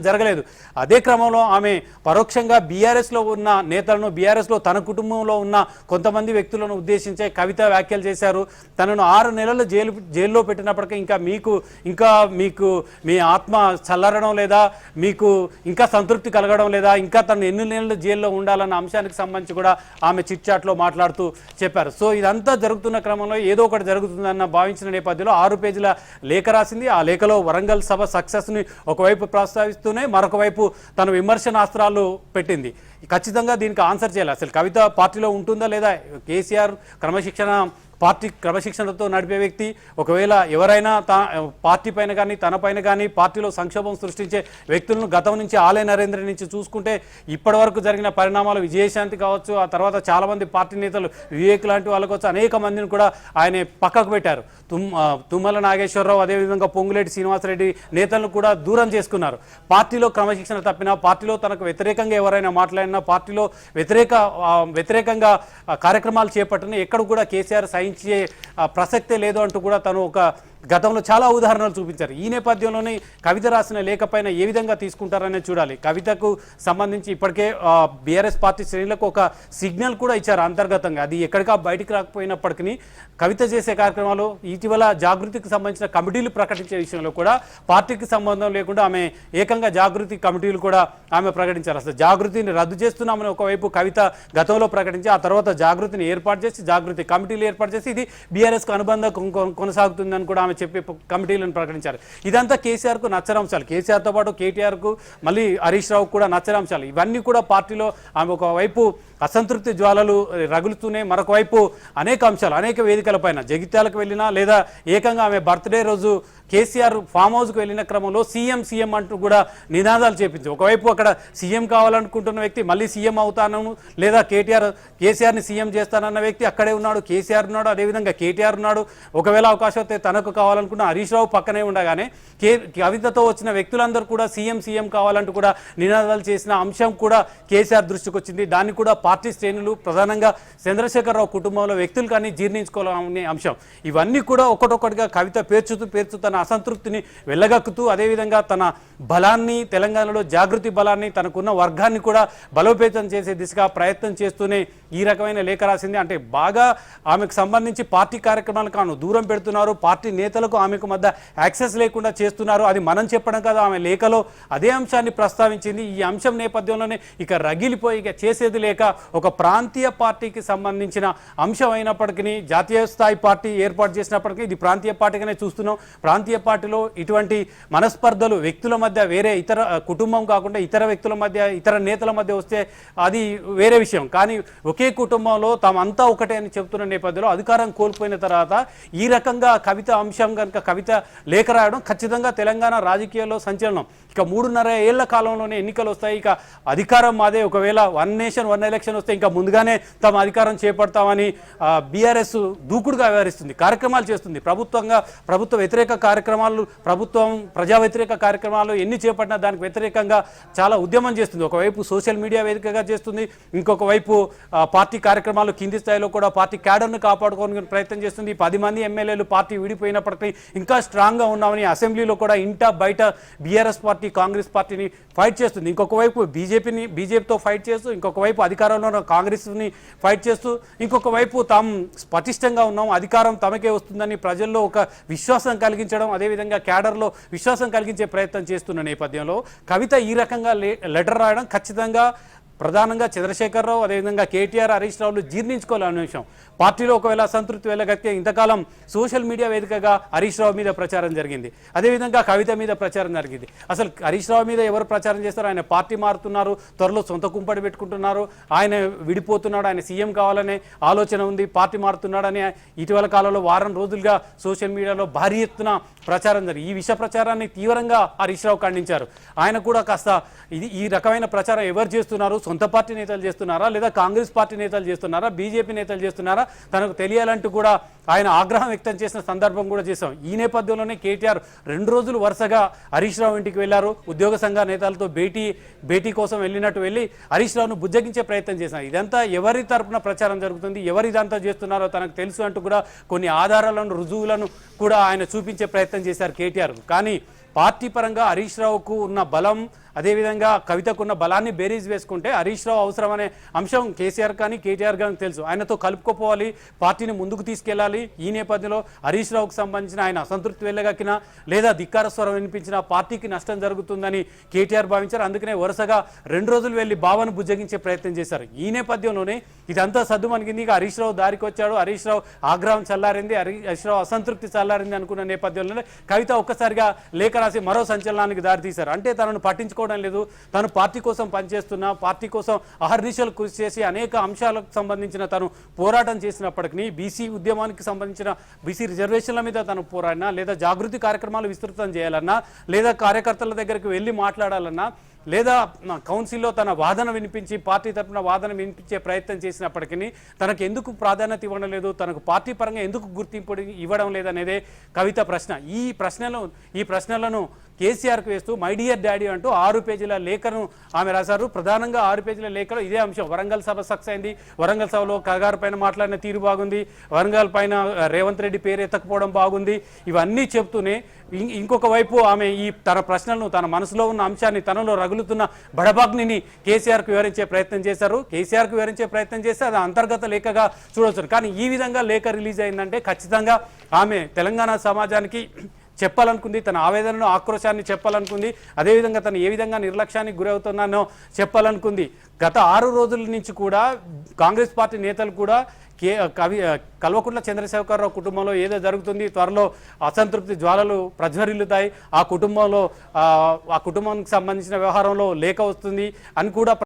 జరగలేదు. అదే క్రమంలో ఆమె పరోక్షంగా బీఆర్ఎస్లో ఉన్న నేతలను, బీఆర్ఎస్లో తన కుటుంబంలో ఉన్న కొంతమంది వ్యక్తులను ఉద్దేశించే కవిత వ్యాఖ్యలు చేశారు. తనను 6 నెలలు జైల్లో పెట్టినప్పటికీ ఇంకా మీకు మీ ఆత్మ చల్లరడం లేదా, మీకు ఇంకా సంతృప్తి కలగడం లేదా, ఇంకా తను ఎన్ని నెలలు జైల్లో ఉండాలన్న అంశానికి సంబంధించి కూడా ఆమె చిట్ చాట్లో మాట్లాడుతూ చెప్పారు. సో ఇదంతా జరుగుతున్న క్రమంలో ఏదో ఒకటి జరుగుతుందన్న భావించిన నేపథ్యంలో 6 పేజీల లేఖ రాసింది. ఆ లేఖలో వరంగల్ సభ సక్సెస్ని ఒకవైపు ప్రస్తావిస్తూనే మరొక వైపు తన విమర్శనాస్త్రాలు పెట్టింది. ఖచ్చితంగా దీనికి ఆన్సర్ చేయాలి. అసలు కవిత పార్టీలో ఉంటుందా లేదా? కేసీఆర్ పార్టీ క్రమశిక్షణతో నడిపే వ్యక్తి. ఒకవేళ ఎవరైనా పార్టీ పైన కానీ తన పైన కానీ పార్టీలో సంక్షోభం సృష్టించే వ్యక్తులను గతం నుంచి ఆలయ నరేంద్ర నుంచి చూసుకుంటే ఇప్పటి వరకు జరిగిన పరిణామాలు, విజయశాంతి కావచ్చు, ఆ తర్వాత చాలామంది పార్టీ నేతలు, వివేక్ లాంటి వాళ్ళకు వచ్చి అనేక మందిని కూడా ఆయన పక్కకు పెట్టారు. తుమ్మల నాగేశ్వరరావు, అదేవిధంగా పొంగులేటి శ్రీనివాసరెడ్డి నేతలను కూడా దూరం చేసుకున్నారు. పార్టీలో క్రమశిక్షణ తప్పినా, పార్టీలో తనకు వ్యతిరేకంగా ఎవరైనా మాట్లాడినా, పార్టీలో వ్యతిరేకంగా కార్యక్రమాలు చేపట్టిన ఎక్కడ కూడా కేసీఆర్ సహించే ప్రసక్తే లేదు అంటూ కూడా తను ఒక గతంలో చాలా ఉదాహరణలు చూపించారు. ఈ నేపథ్యంలోనే కవిత రాసిన లేఖపైన ఏ విధంగా తీసుకుంటారనే చూడాలి. కవితకు సంబంధించి ఇప్పటికే బీఆర్ఎస్ పార్టీ శ్రేణులకు ఒక సిగ్నల్ కూడా ఇచ్చారు అంతర్గతంగా. అది ఎక్కడికా బయటికి రాకపోయినప్పటికీ కవిత చేసే కార్యక్రమాలు, ఇటీవల జాగృతికి సంబంధించిన కమిటీలు ప్రకటించే విషయంలో కూడా పార్టీకి సంబంధం లేకుండా ఆమె ఏకంగా జాగృతి కమిటీలు కూడా ఆమె ప్రకటించారు. అసలు జాగృతిని రద్దు చేస్తున్నామని ఒకవైపు కవిత గతంలో ప్రకటించి, ఆ తర్వాత జాగృతిని ఏర్పాటు చేసి, జాగృతి కమిటీలు ఏర్పాటు చేసి ఇది బీఆర్ఎస్కు అనుబంధం కొనసాగుతుందని కూడా చెప్పి కమిటీలను ప్రకటించారు. ఇదంతా కేసీఆర్కు నచ్చరంశాలు. కేసీఆర్తో పాటు కేటీఆర్కు, మళ్ళీ హరీష్ రావుకు కూడా నచ్చరంశాలు. ఇవన్నీ కూడా పార్టీలో ఆమె ఒకవైపు అసంతృప్తి జ్వాలలు రగులుతూనే, మరొక వైపు అనేక అంశాలు, అనేక వేదికలపైన జగిత్యాలకు వెళ్ళినా లేదా ఏకంగా ఆమె బర్త్డే రోజు కేసీఆర్ ఫామ్ హౌస్కు వెళ్ళిన క్రమంలో సీఎం అంటూ కూడా నినాదాలు చేపించి, ఒకవైపు అక్కడ సీఎం కావాలనుకుంటున్న వ్యక్తి మళ్ళీ సీఎం అవుతాను, లేదా కేసీఆర్ని సీఎం చేస్తానన్న వ్యక్తి అక్కడే ఉన్నాడు, కేసీఆర్ ఉన్నాడు, అదేవిధంగా కేటీఆర్ ఉన్నాడు. ఒకవేళ అవకాశం అయితే తనకు కావాలనుకున్న హరీష్ రావు పక్కనే ఉండగానే కవితతో వచ్చిన వ్యక్తులందరూ కూడా సీఎం కావాలంటూ కూడా నినాదాలు చేసిన అంశం కూడా కేసీఆర్ దృష్టికి వచ్చింది. దాన్ని కూడా పార్టీ శ్రేణులు, ప్రధానంగా చంద్రశేఖరరావు కుటుంబంలో వ్యక్తులు కానీ జీర్ణించుకోవాలనే అంశం. ఇవన్నీ కూడా ఒక్కొక్కటిగా కవిత పేర్చుతూ తన అసంతృప్తిని వెళ్ళగక్కుతూ, అదేవిధంగా తన బలాన్ని, తెలంగాణలో జాగృతి బలాన్ని, తనకున్న వర్గాన్ని కూడా బలోపేతం చేసే దిశగా ప్రయత్నం చేస్తూనే ఈ రకమైన లేఖ రాసింది. అంటే బాగా ఆమెకు సంబంధించి పార్టీ కార్యక్రమాలకు ఆమెను దూరం పెడుతున్నారు, పార్టీ నేతలకు ఆమెకు మధ్య యాక్సెస్ లేకుండా చేస్తున్నారు. అది మనం చెప్పడం కదా, ఆమె లేఖలో అదే అంశాన్ని ప్రస్తావించింది. ఈ అంశం నేపథ్యంలోనే ఇక రగిలిపోయి ఇక చేసేది లేక ఒక ప్రాంతీయ పార్టీకి సంబంధించిన అంశం అయినప్పటికీ, జాతీయ స్థాయి పార్టీ ఏర్పాటు చేసినప్పటికీ ఇది ప్రాంతీయ పార్టీగానే చూస్తున్నాం. ప్రాంతీయ పార్టీలో ఇటువంటి మనస్పర్ధలు వ్యక్తుల మధ్య, వేరే ఇతర కుటుంబం కాకుండా ఇతర వ్యక్తుల మధ్య, ఇతర నేతల మధ్య వస్తే అది వేరే విషయం. కానీ ఒకే కుటుంబంలో తామంతా ఒకటే అని చెప్తున్న నేపథ్యంలో అధికారం కోల్పోయిన తర్వాత ఈ రకంగా కవిత అంశం కనుక కవిత లేఖ రాయడం ఖచ్చితంగా తెలంగాణ రాజకీయాల్లో సంచలనం. ఇక 3.5 ఏళ్ల కాలంలోనే ఎన్నికలు వస్తాయి. ఇక అధికారం మాదే. ఒకవేళ 1 నేషన్ 1 ఎలక్షన్ వస్తే ఇంకా ముందుగానే తమ అధికారం చేపడతామని బీఆర్ఎస్ దూకుడుగా వ్యవహరిస్తుంది, కార్యక్రమాలు చేస్తుంది. ప్రభుత్వ వ్యతిరేక కార్యక్రమాలు, ప్రజా వ్యతిరేక కార్యక్రమాలు ఎన్ని చేపట్టినా దానికి వ్యతిరేకంగా చాలా ఉద్యమం చేస్తుంది. ఒకవైపు సోషల్ మీడియా వేదికగా చేస్తుంది, ఇంకొక వైపు పార్టీ కార్యక్రమాలు కింది స్థాయిలో కూడా పార్టీ క్యాడర్ను కాపాడుకోవడానికి ప్రయత్నం చేస్తుంది. 10 మంది ఎమ్మెల్యేలు పార్టీ విడిపోయినప్పటికీ ఇంకా స్ట్రాంగ్గా ఉన్నామని అసెంబ్లీలో కూడా ఇంటా బయట బీఆర్ఎస్ పార్టీ, కాంగ్రెస్ పార్టీని ఫైట్ చేస్తుంది. ఇంకొక వైపు బీజేపీతో ఫైట్ చేస్తూ, ఇంకొక వైపు అధికారంలో ఉన్న కాంగ్రెస్ని ఫైట్ చేస్తూ, ఇంకొక వైపు తాము పటిష్టంగా ఉన్నాం, అధికారం తమకే వస్తుందని ప్రజల్లో ఒక విశ్వాసం కలిగించడం, అదేవిధంగా క్యాడర్లో విశ్వాసం కలిగించే ప్రయత్నం చేస్తున్న నేపథ్యంలో కవిత ఈ రకంగా లెటర్ రాయడం ఖచ్చితంగా ప్రధానంగా చంద్రశేఖరరావు, అదేవిధంగా కేటీఆర్, హరీష్ రావులు జీర్ణించుకోవాలనే విషయం. పార్టీలో ఒకవేళ అసంతృప్తి వెళ్ళగలిగితే ఇంతకాలం సోషల్ మీడియా వేదికగా హరీష్ రావు మీద ప్రచారం జరిగింది, అదేవిధంగా కవిత మీద ప్రచారం జరిగింది. అసలు హరీష్ రావు మీద ఎవరు ప్రచారం చేస్తారు? ఆయన పార్టీ మారుతున్నారు, త్వరలో సొంత కుంపడి పెట్టుకుంటున్నారు, ఆయన విడిపోతున్నాడు, ఆయన సీఎం కావాలనే ఆలోచన ఉంది, పార్టీ మారుతున్నాడని ఇటీవల కాలంలో వారం రోజులుగా సోషల్ మీడియాలో భారీ ఎత్తున ప్రచారం జరిగింది. ఈ విష ప్రచారాన్ని తీవ్రంగా హరీష్ రావు ఖండించారు. ఆయన కూడా కాస్త ఈ రకమైన ప్రచారం ఎవరు చేస్తున్నారు? సొంత పార్టీ నేతలు చేస్తున్నారా, లేదా కాంగ్రెస్ పార్టీ నేతలు చేస్తున్నారా, బీజేపీ నేతలు చేస్తున్నారా, తనకు తెలియాలంటూ కూడా ఆయన ఆగ్రహం వ్యక్తం చేసిన సందర్భం కూడా చేశాం. ఈ నేపథ్యంలోనే కేటీఆర్ 2 రోజులు వరుసగా హరీష్ రావు ఇంటికి వెళ్లారు. ఉద్యోగ సంఘ నేతలతో భేటీ కోసం వెళ్ళి హరీష్ రావును బుజ్జగించే ప్రయత్నం చేశారు. ఇదంతా ఎవరి తరపున ప్రచారం జరుగుతుంది, ఎవరు ఇదంతా చేస్తున్నారో తనకు తెలుసు అంటూ కూడా కొన్ని ఆధారాలను, రుజువులను కూడా ఆయన చూపించే ప్రయత్నం చేశారు కేటీఆర్. కానీ పార్టీ పరంగా హరీష్ రావుకు ఉన్న బలం, అదేవిధంగా కవితకున్న బలాన్ని బేరీజ్ వేసుకుంటే హరీష్ రావు అవసరం అనే అంశం కేసీఆర్ కానీ కేటీఆర్ కానీ తెలుసు. ఆయనతో కలుపుకోపోవాలి, పార్టీని ముందుకు తీసుకెళ్లాలి. ఈ నేపథ్యంలో హరీష్ రావుకు సంబంధించిన ఆయన అసంతృప్తి వెళ్ళగక్కినా లేదా ధిక్కార స్వరం వినిపించిన పార్టీకి నష్టం జరుగుతుందని కేటీఆర్ భావించారు. అందుకనే వరుసగా 2 రోజులు వెళ్లి బావను బుజ్జగించే ప్రయత్నం చేశారు. ఈ నేపథ్యంలోనే ఇదంతా సద్దుమణిగింది. ఇక హరీష్ రావు దారికి వచ్చాడు, హరీష్ రావు ఆగ్రహం చల్లారింది, హరీష్ రావు అసంతృప్తి చల్లారింది అనుకున్న నేపథ్యంలోనే కవిత ఒక్కసారిగా లేఖ రాసి మరో సంచలనానికి దారితీశారు. అంటే తనను పట్టించుకో లేదు, తను పార్టీ కోసం పనిచేస్తున్నా, పార్టీ కోసం అహర్నిశలు కృషి చేసి అనేక అంశాలకు సంబంధించిన తను పోరాటం చేసినప్పటికీ బీసీ ఉద్యమానికి సంబంధించిన బీసీ రిజర్వేషన్ల మీద తను పోరాడినా, లేదా జాగృతి కార్యక్రమాలు విస్తృతం చేయాలన్నా, లేదా కార్యకర్తల దగ్గరికి వెళ్ళి మాట్లాడాలన్నా, లేదా కౌన్సిల్లో తన వాదన వినిపించి పార్టీ తరఫున వాదన వినిపించే ప్రయత్నం చేసినప్పటికీ తనకు ఎందుకు ప్రాధాన్యత ఇవ్వడం లేదు, తనకు పార్టీ పరంగా ఎందుకు గుర్తింపు ఇవ్వడం లేదనేదే కవిత ప్రశ్న. ఈ ప్రశ్నలను కేసీఆర్కు వేస్తూ మై డియర్ డాడీ అంటూ 6 పేజీల లేఖను ఆమె రాశారు. ప్రధానంగా 6 పేజీల లేఖలో ఇదే అంశం. వరంగల్ సభ సక్సెస్ అయింది, వరంగల్ సభలో కగారు పైన మాట్లాడిన తీరు బాగుంది, వరంగల్ పైన రేవంత్ రెడ్డి పేరు ఎత్తకపోవడం బాగుంది, ఇవన్నీ చెప్తూనే ఇంకొక వైపు ఆమె ఈ తన ప్రశ్నలను, తన మనసులో ఉన్న అంశాన్ని, తనలో రగులుతున్న బడబాగ్నిని కేసీఆర్కు వివరించే ప్రయత్నం చేశారు. కేసీఆర్కు వివరించే ప్రయత్నం చేస్తే అది అంతర్గత లేఖగా చూడవచ్చు. కానీ ఈ విధంగా లేఖ రిలీజ్ అయిందంటే ఖచ్చితంగా ఆమె తెలంగాణ సమాజానికి చెప్పాలనుకుంది, తన ఆవేదనను, ఆక్రోశాన్ని చెప్పాలనుకుంది, అదేవిధంగా తను ఏ విధంగా నిర్లక్ష్యానికి గురవుతున్నానో చెప్పాలనుకుంది. గత 6 రోజుల నుంచి కూడా కాంగ్రెస్ పార్టీ నేతలు కూడా కల్వకుంట్ల చంద్రశేఖరరావు కుటుంబంలో ఏదో జరుగుతుంది, త్వరలో అసంతృప్తి జ్వాలలు ప్రజ్వరిల్లుతాయి, ఆ కుటుంబానికి సంబంధించిన వ్యవహారంలో లేఖ వస్తుంది అని కూడా